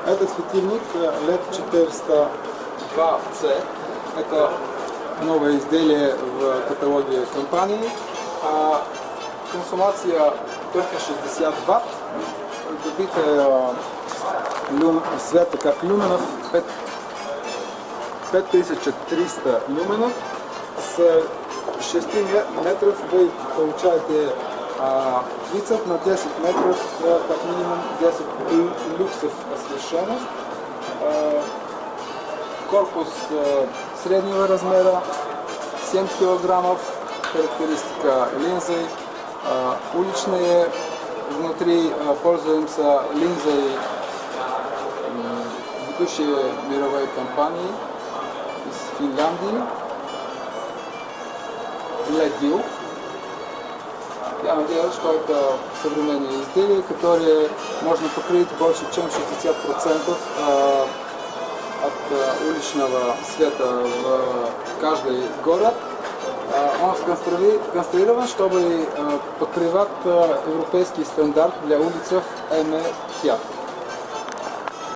Этот светильник LED 402C, это новое изделие в каталоге компании. Консумация только 60 Вт, добитая света как люменов 5300 люменов. С 6 метров вы получаете вицеп на 10 метров, как минимум 10 люксов освещенность. Корпус среднего размера, 7 килограммов, характеристика линзы. Уличные, внутри пользуемся линзой ведущей мировой компании из Финляндии. Ледил. Я надеюсь, что это современные изделия, которые можно покрыть больше, чем 60% от уличного света в каждый город. Он сконструирован, чтобы покрывать европейский стандарт для улиц МЕ5.